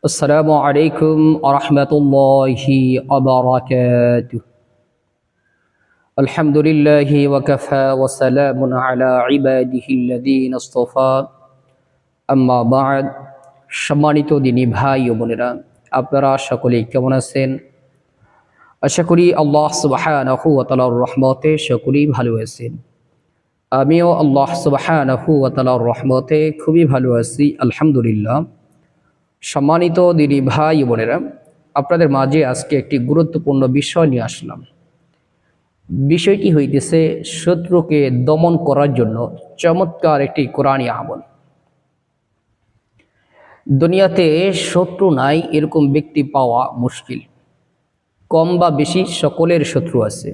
السلام عليكم ورحمة الله وبركاته. الحمد لله وكفى وسلام على عباده الذين اصطفى أما بعد. সম্মানিত দিনী ভাই ও বোনেরা, আপনারা সকলেই কেমন আছেন? আশা করি আল্লাহ সুবহানাহু ওয়া তাআলার রহমতে সকলেই ভালো আছেন। আমিও আল্লাহ সুবহানাহু ওয়া তাআলার রহমতে খুবই ভালো আছি, আলহামদুলিল্লাহ। সম্মানিত দিনী ভাই বোনেরা, আপনাদের মাঝে আজকে একটি গুরুত্বপূর্ণ বিষয় নিয়ে আসলাম। বিষয়টি হইতেছে শত্রুকে দমন করার জন্য চমৎকার একটি কোরআনী আমল। দুনিয়াতে শত্রু নাই এরকম ব্যক্তি পাওয়া মুশকিল। কম বা বেশি সকলের শত্রু আছে।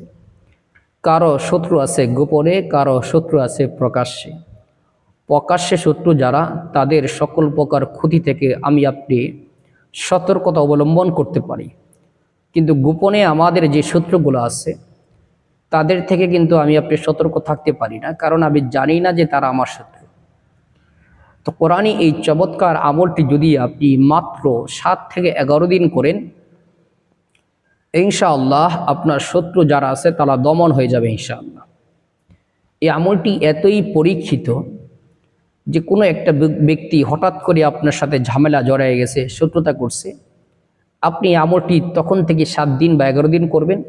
কারো শত্রু আছে গোপনে, কারো শত্রু আছে প্রকাশ্যে। প্রকাশ্যে শত্রু যারা, তাদের সকল প্রকার ক্ষতি থেকে আমি আপনি সতর্কতা অবলম্বন করতে পারি। কিন্তু গোপনে আমাদের যে শত্রুগুলো আছে তাদের থেকে কিন্তু আমি আপনি সতর্ক থাকতে পারি না, কারণ আমি জানি না যে তারা আমার শত্রু। তো কোরআনী এই চমৎকার আমলটি যদি আপনি মাত্র 7 থেকে 11 দিন করেন, ইনশাআল্লাহ আপনার শত্রু যারা আছে তারা দমন হয়ে যাবে ইনশাআল্লাহ। এই আমলটি এতই পরীক্ষিত যে কোনো একটা ব্যক্তি হঠাৎ করে আপনার সাথে ঝামেলা জড়ায় গেছে, শত্রুতা করছে, আপনি আমলটি তখন থেকে 7 দিন বা 11 দিন করবেন,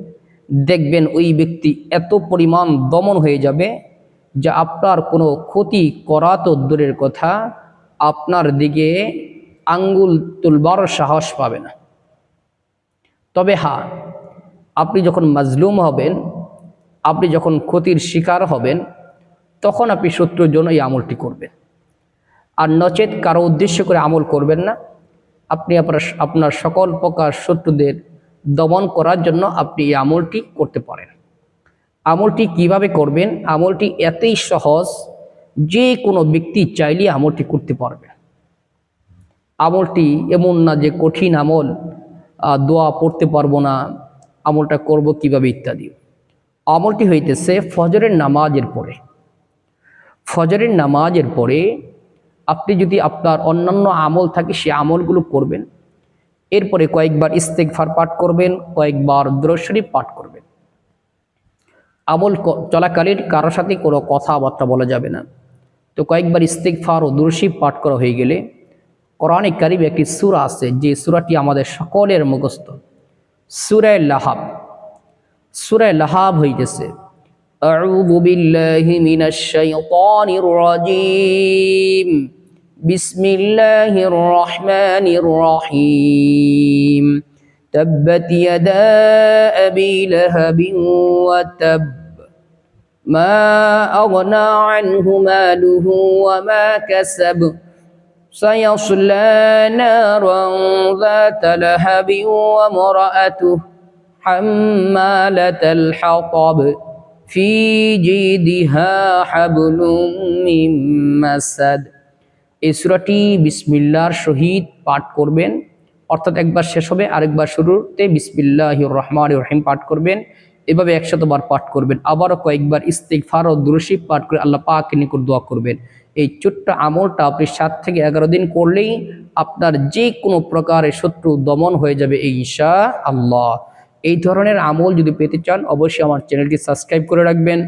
দেখবেন ওই ব্যক্তি এত পরিমাণ দমন হয়ে যাবে যে আপনার কোনো ক্ষতি করা তো দূরের কথা, আপনার দিকে আঙ্গুল তুলবার সাহস পাবে না। তবে হ্যাঁ, আপনি যখন মাজলুম হবেন, আপনি যখন ক্ষতির শিকার হবেন, তখন আপনি শত্রুর জন্য এই আমলটি করবেন। আর নচেত কারো উদ্দেশ্য করে আমল করবেন না। আপনি আপনার সকল প্রকার শত্রুদের দমন করার জন্য আপনি এই আমলটি করতে পারেন। আমলটি কিভাবে করবেন? আমলটি এতই সহজ, যে কোনো ব্যক্তি চাইলে আমলটি করতে পারবে। আমলটি এমন না যে কঠিন আমল, দোয়া পড়তে পারবো না, আমলটা করব কিভাবে ইত্যাদি। আমলটি হইতেছে ফজরের নামাজের পরে। ফজরের নামাজের পরে আপনি যদি আপনার অন্যান্য আমল থাকে সে আমলগুলো করবেন, এরপরে কয়েকবার ইস্তেগফার পাঠ করবেন, কয়েকবার দুরূদ শরীফ পাঠ করবেন। আমল চলাকালীন কারোর সাথে কোনো কথাবার্তা বলা যাবে না। তো কয়েকবার ইস্তেগফার ও দুরূদ শরীফ পাঠ করা হয়ে গেলে কোরআনে কারিমে একটি সূরা আছে, যে সূরাটি আমাদের সকলের মুখস্থ, সূরা লাহাব। সূরা লাহাব হইতেছে আউযু বিল্লাহি মিনাশ শাইতানির রাজীম, বিসমিল্লাহির রহমানির রহিম। تبت يدا أبي لهب وتب ما أغنى عنه ماله وما كسب سيصلى نارا ذات لهب وامرأته حمالة الحطب في جيدها حبل من مسد। এই সূরাটি বিসমিল্লাহর সহিত পাঠ করবেন, অর্থাৎ একবার শেষ হবে আরেকবার শুরুতে বিসমিল্লাহির রহমানির রহিম পাঠ করবেন। এভাবে 100 বার পাঠ করবেন। আবারও কয়েকবার ইস্তিগফার ও দুরূদ শরীফ পাঠ করে আল্লাহ পাকের নিকট দোয়া করবেন। এই ছোট্ট আমলটা আপনি 7 থেকে 11 দিন করলেই আপনার যে কোনো প্রকারের শত্রু দমন হয়ে যাবে ইনশাআল্লাহ। এই ধরনের আমল যদি পেতে চান, অবশ্যই আমার চ্যানেলটি সাবস্ক্রাইব করে রাখবেন।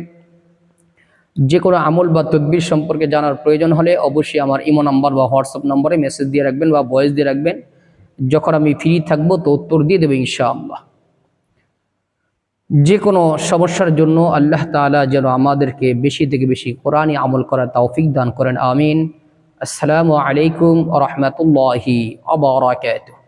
যে কোনো আমল বা তদবির সম্পর্কে জানার প্রয়োজন হলে অবশ্যই আমার ইমো নাম্বার বা হোয়াটসঅ্যাপ নম্বরে মেসেজ দিয়ে রাখবেন বা ভয়েস দিয়ে রাখবেন। যখন আমি ফ্রি থাকবো তো উত্তর দিয়ে দেবে ইনশাআল্লাহ। যে কোনো সমস্যার জন্য আল্লাহ তাআলা যেন আমাদেরকে বেশি থেকে বেশি কোরআনী আমল করার তৌফিক দান করেন, আমিন। আসসালামু আলাইকুম ওয়া রাহমাতুল্লাহি ওয়া বারাকাতুহু।